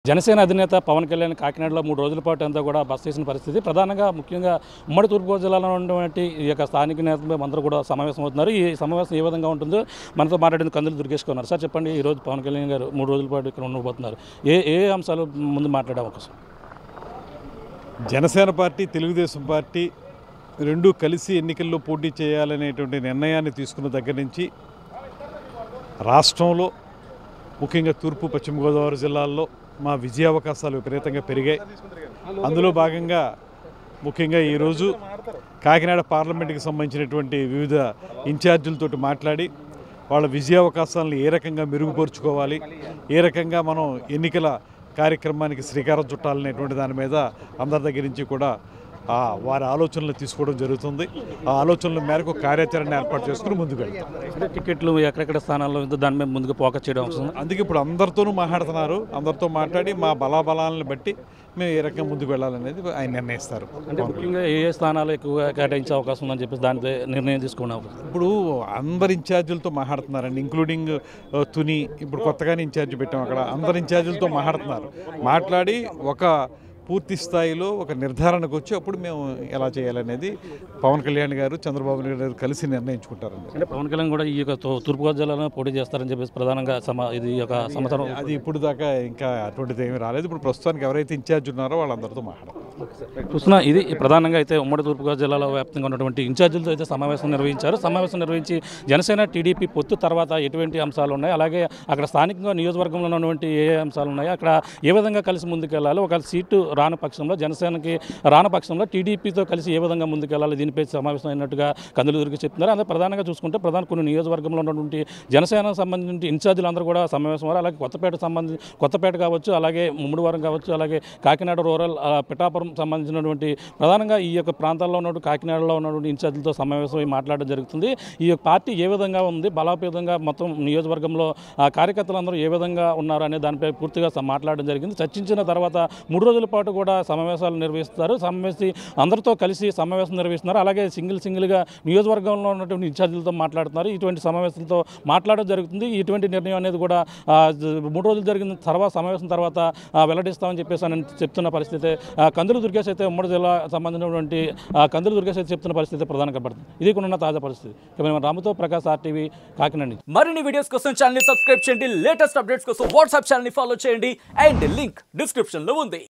జనసేన అధినేత పవన్ కళ్యాణ్ కాకినాడలో 3 రోజుల పాటు అంతా కూడా బస చేసిన పరిస్థితి. ప్రధానంగా ముఖ్యంగా ఉమ్మడి తూర్పుగోదావరి జిల్లాలో ఉన్నటువంటి ఈ యొక్క స్థానిక నేతలు అందరూ కూడా సమావేశం అవుతున్నారు. ఈ సమావేశం ఏ విధంగా ఉంటుందో మనతో మాట్లాడిన కందులు దుర్గేష్ ఉన్నారు. సార్ చెప్పండి, ఈరోజు పవన్ కళ్యాణ్ గారు 3 రోజుల పాటు ఇక్కడ ఉండబోతున్నారు. ఏ అంశాలు ముందు మాట్లాడే అవకాశం? జనసేన పార్టీ, తెలుగుదేశం పార్టీ రెండూ కలిసి ఎన్నికల్లో పోటీ చేయాలనేటువంటి నిర్ణయాన్ని తీసుకున్న దగ్గర నుంచి రాష్ట్రంలో ముఖ్యంగా తూర్పు పశ్చిమ గోదావరి జిల్లాల్లో మా విజయావకాశాలు విపరీతంగా పెరిగాయి. అందులో భాగంగా ముఖ్యంగా ఈరోజు కాకినాడ పార్లమెంటుకి సంబంధించినటువంటి వివిధ ఇన్ఛార్జీలతో మాట్లాడి వాళ్ళ విజయావకాశాలను ఏ రకంగా మెరుగుపరుచుకోవాలి, ఏ రకంగా మనం ఎన్నికల కార్యక్రమానికి శ్రీకారం చుట్టాలనేటువంటి దాని మీద అందరి దగ్గర నుంచి కూడా వారి ఆలోచనలు తీసుకోవడం జరుగుతుంది. ఆ ఆలోచనల మేరకు కార్యాచరణ ఏర్పాటు చేసుకుని ముందుకు వెళ్తాం. అంటే టికెట్లు ఎక్కడెక్కడ స్థానాల్లో దాని మీద ముందుకు ఫోకస్ చేయడం అవసరం. అందుకే ఇప్పుడు అందరితోనూ మాట్లాడుతున్నారు. అందరితో మాట్లాడి మా బలాబలాలను బట్టి మేము ఏ రకంగా ముందుకు వెళ్ళాలనేది ఆయన నిర్ణయిస్తారు. అంటే ముఖ్యంగా ఏ స్థానాలు ఎక్కువగా కేటాయించే అవకాశం ఉందని చెప్పేసి దానిపై నిర్ణయం తీసుకున్నాం. ఇప్పుడు అందరు ఇన్ఛార్జీలతో మాట్లాడుతున్నారండి, ఇంక్లూడింగ్ తుని. ఇప్పుడు కొత్తగానే ఇన్ఛార్జి పెట్టాం, అక్కడ అందరు ఇన్ఛార్జీలతో మాట్లాడుతున్నారు. మాట్లాడి ఒక పూర్తి స్థాయిలో ఒక నిర్ధారణకు వచ్చి అప్పుడు మేము ఎలా చేయాలనేది పవన్ కళ్యాణ్ గారు, చంద్రబాబు నాయుడు గారు కలిసి నిర్ణయించుకుంటారండి. అంటే పవన్ కళ్యాణ్ కూడా ఈ యొక్క తూర్పుగోదావరి జిల్లాలో పోటీ చేస్తారని చెప్పేసి ప్రధానంగా ఇది ఒక సంవత్సరం అది ఇప్పుడు దాకా ఇంకా అటువంటిది ఏమీ రాలేదు. ఇప్పుడు ప్రస్తుతానికి ఎవరైతే ఇన్ఛార్జ్ ఉన్నారో వాళ్ళందరితో మాట్లాడారు. చూస్తున్నా ఇది ప్రధానంగా అయితే ఉమ్మడి తూర్పుగోదావరి జిల్లాలో వ్యాప్తంగా ఉన్నటువంటి ఇన్ఛార్జీలతో అయితే సమావేశం నిర్వహించారు. సమావేశం నిర్వహించి జనసేన టీడీపీ పొత్తు తర్వాత ఎటువంటి అంశాలు ఉన్నాయి, అలాగే అక్కడ స్థానికంగా నియోజకవర్గంలో ఉన్నటువంటి ఏ అంశాలు ఉన్నాయి, అక్కడ ఏ విధంగా కలిసి ముందుకెళ్ళాలి, ఒక సీటు రాని పక్షంలో జనసేనకి రాని పక్షంలో టీడీపీతో కలిసి ఏ విధంగా ముందుకెళ్ళాలి, దీనిపై సమావేశం అయినట్టుగా కందులు దుర్గి చెప్తున్నారు. అందులో ప్రధానంగా చూసుకుంటే కొన్ని నియోజకవర్గంలో ఉన్నటువంటి జనసేనకు సంబంధించిన ఇన్ఛార్జీలు అందరూ కూడా సమావేశం అయ్యారు. అలాగే కొత్తపేట కావచ్చు, అలాగే ముమ్మడివారం కావచ్చు, అలాగే కాకినాడ రూరల్, పిఠాపురం సంబంధించినటువంటి ప్రధానంగా ఈ యొక్క ప్రాంతాల్లో ఉన్నటువంటి కాకినాడలో ఉన్నటువంటి ఇన్ఛార్జీలతో సమావేశం మాట్లాడడం జరుగుతుంది. ఈ యొక్క పార్టీ ఏ విధంగా ఉంది, బలోపేతంగా మొత్తం నియోజకవర్గంలో కార్యకర్తలందరూ ఏ విధంగా ఉన్నారు అనే దానిపై పూర్తిగా మాట్లాడడం జరిగింది. చర్చించిన తర్వాత 3 రోజుల పాటు కూడా సమావేశాలు నిర్వహిస్తారు. అందరితో కలిసి సమావేశం నిర్వహిస్తున్నారు. అలాగే సింగిల్గా నియోజకవర్గంలో ఉన్నటువంటి ఇన్ఛార్జీలతో మాట్లాడుతున్నారు. ఇటువంటి సమావేశాలతో మాట్లాడడం జరుగుతుంది. ఇటువంటి నిర్ణయం అనేది కూడా 3 రోజులు జరిగిన తర్వాత సమావేశం తర్వాత వెల్లడిస్తామని చెప్పేసి అని చెప్తున్న పరిస్థితి. కందులు దుర్గేష్ అయితే ఉమ్మడి జిల్లా సంబంధించినటువంటి కందులు దుర్గేష్ అయితే చెప్తున్న పరిస్థితి ప్రధానంగా పడుతుంది. ఇది కూడా తాజా పరిస్థితి. రాముతో ప్రకాష్, RTV, కాకినాడ. మరిన్ని వీడియోస్ కోసం ఛానల్ ని సబ్స్క్రైబ్ చేయండి. లేటెస్ట్ అప్డేట్స్ కోసం వాట్సాప్ ఛానల్ ని ఫాలో చేయండి. అండ్ లింక్ డిస్క్రిప్షన్ లో ఉంది.